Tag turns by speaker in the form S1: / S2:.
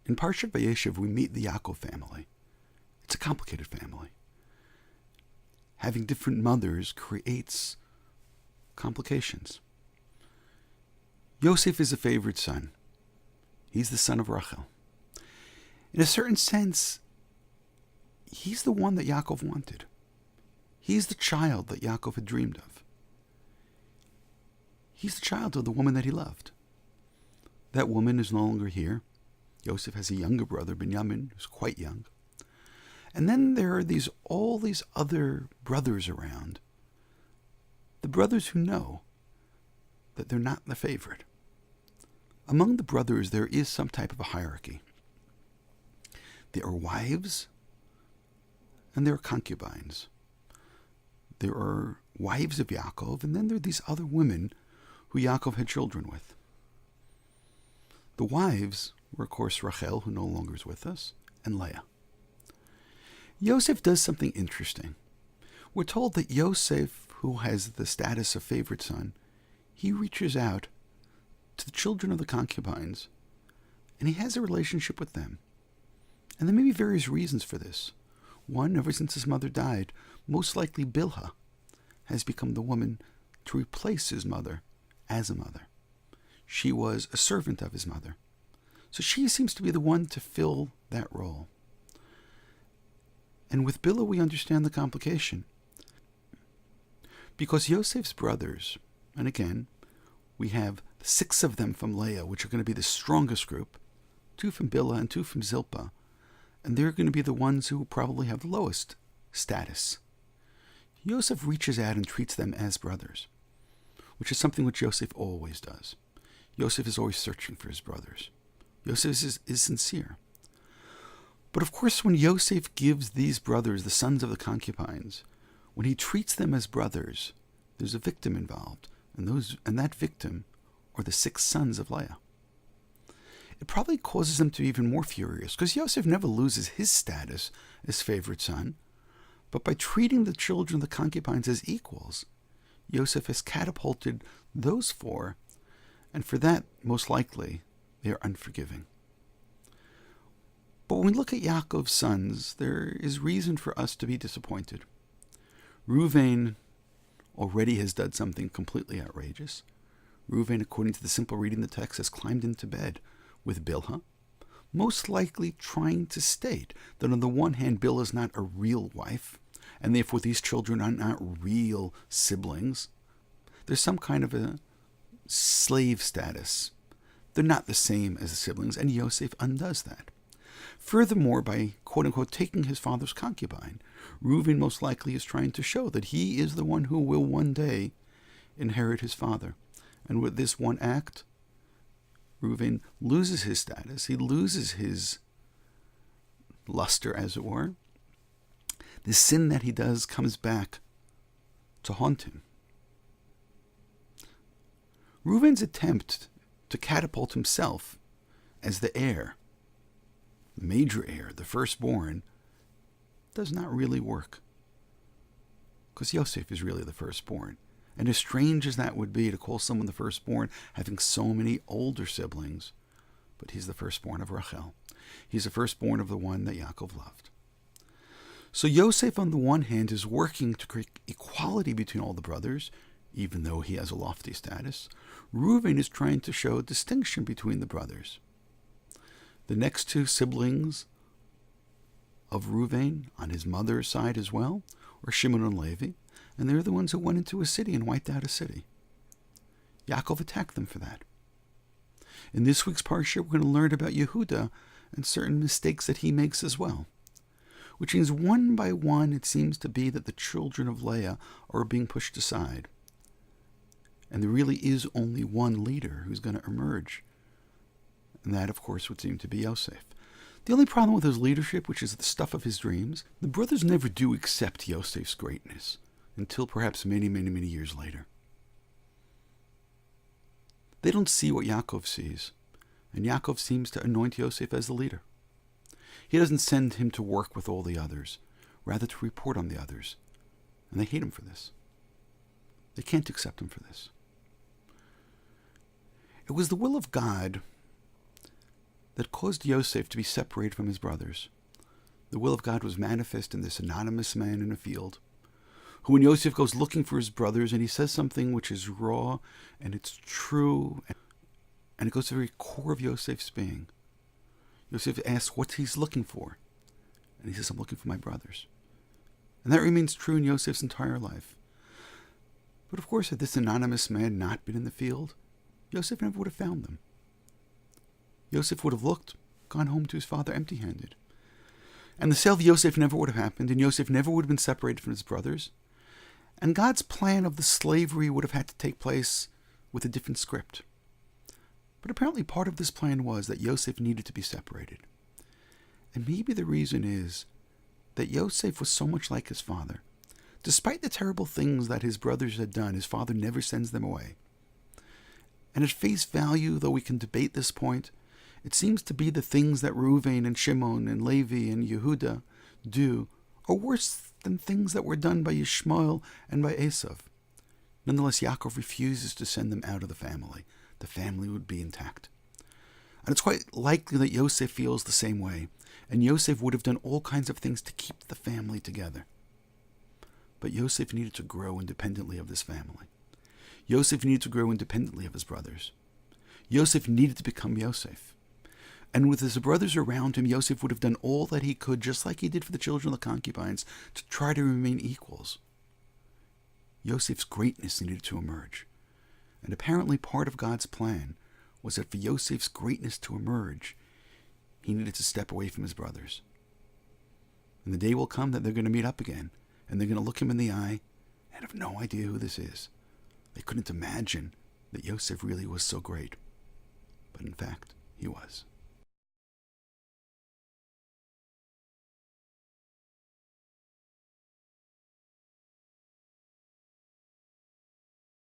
S1: In Parashat Vayeshev, we meet the Yaakov family. It's a complicated family. Having different mothers creates complications. Yosef is a favorite son. He's the son of Rachel. In a certain sense, he's the one that Yaakov wanted. He's the child that Yaakov had dreamed of. He's the child of the woman that he loved. That woman is no longer here. Yosef has a younger brother, Binyamin, who's quite young. And then there are all these other brothers around. The brothers who know that they're not the favorite. Among the brothers, there is some type of a hierarchy. There are wives, and there are concubines. There are wives of Yaakov, and then there are these other women who Yaakov had children with. The wives were, of course, Rachel, who no longer is with us, and Leah. Yosef does something interesting. We're told that Yosef, who has the status of favorite son, he reaches out to the children of the concubines, and he has a relationship with them. And there may be various reasons for this. One, ever since his mother died, most likely Bilhah has become the woman to replace his mother as a mother. She was a servant of his mother. So she seems to be the one to fill that role. And with Bilhah, we understand the complication. Because Yosef's brothers, and again, we have 6 of them from Leah, which are going to be the strongest group, 2 from Bilhah and 2 from Zilpah, and they're going to be the ones who probably have the lowest status. Yosef reaches out and treats them as brothers, which is something which Yosef always does. Yosef is always searching for his brothers. Yosef is sincere. But of course, when Yosef gives these brothers, the sons of the concubines, when he treats them as brothers, there's a victim involved, and that victim are the 6 sons of Leah. It probably causes them to be even more furious, because Yosef never loses his status as favorite son, but by treating the children of the concubines as equals, Yosef has catapulted those 4, and for that, most likely, they are unforgiving. But when we look at Yaakov's sons, there is reason for us to be disappointed. Reuven already has done something completely outrageous. Reuven, according to the simple reading of the text, has climbed into bed with Bilhah, most likely trying to state that on the one hand, Bilhah is not a real wife, and therefore these children are not real siblings. There's some kind of a slave status. They're not the same as the siblings, and Yosef undoes that. Furthermore, by quote-unquote taking his father's concubine, Reuven most likely is trying to show that he is the one who will one day inherit his father. And with this one act, Reuven loses his status. He loses his luster, as it were. The sin that he does comes back to haunt him. Reuven's attempt to catapult himself as the heir, the major heir, the firstborn, does not really work. Because Yosef is really the firstborn. And as strange as that would be to call someone the firstborn, having so many older siblings, but he's the firstborn of Rachel. He's the firstborn of the one that Yaakov loved. So Yosef, on the one hand, is working to create equality between all the brothers, even though he has a lofty status. Reuven is trying to show distinction between the brothers. The next 2 siblings of Reuven, on his mother's side as well, are Shimon and Levi, and they're the ones who went into a city and wiped out a city. Yaakov attacked them for that. In this week's parsha, we're going to learn about Yehuda and certain mistakes that he makes as well, which means one by one it seems to be that the children of Leah are being pushed aside. And there really is only one leader who's going to emerge, and that, of course, would seem to be Yosef. The only problem with his leadership, which is the stuff of his dreams, the brothers never do accept Yosef's greatness until perhaps many, many, many years later. They don't see what Yaakov sees, and Yaakov seems to anoint Yosef as the leader. He doesn't send him to work with all the others, rather to report on the others, and they hate him for this. They can't accept him for this. It was the will of God that caused Yosef to be separated from his brothers. The will of God was manifest in this anonymous man in a field, who, when Yosef goes looking for his brothers, and he says something which is raw and it's true, and it goes to the very core of Yosef's being. Yosef asks what he's looking for, and he says, I'm looking for my brothers. And that remains true in Yosef's entire life. But of course, had this anonymous man not been in the field, Yosef never would have found them. Yosef would have gone home to his father empty-handed. And the sale of Yosef never would have happened, and Yosef never would have been separated from his brothers. And God's plan of the slavery would have had to take place with a different script. But apparently part of this plan was that Yosef needed to be separated. And maybe the reason is that Yosef was so much like his father. Despite the terrible things that his brothers had done, his father never sends them away. And at face value, though we can debate this point, it seems to be the things that Reuven and Shimon and Levi and Yehuda do are worse than things that were done by Yishmael and by Esav. Nonetheless, Yaakov refuses to send them out of the family. The family would be intact. And it's quite likely that Yosef feels the same way, and Yosef would have done all kinds of things to keep the family together. But Yosef needed to grow independently of this family. Yosef needed to grow independently of his brothers. Yosef needed to become Yosef. And with his brothers around him, Yosef would have done all that he could, just like he did for the children of the concubines, to try to remain equals. Yosef's greatness needed to emerge. And apparently part of God's plan was that for Yosef's greatness to emerge, he needed to step away from his brothers. And the day will come that they're going to meet up again, and they're going to look him in the eye and have no idea who this is. They couldn't imagine that Yosef really was so great. But in fact, he was.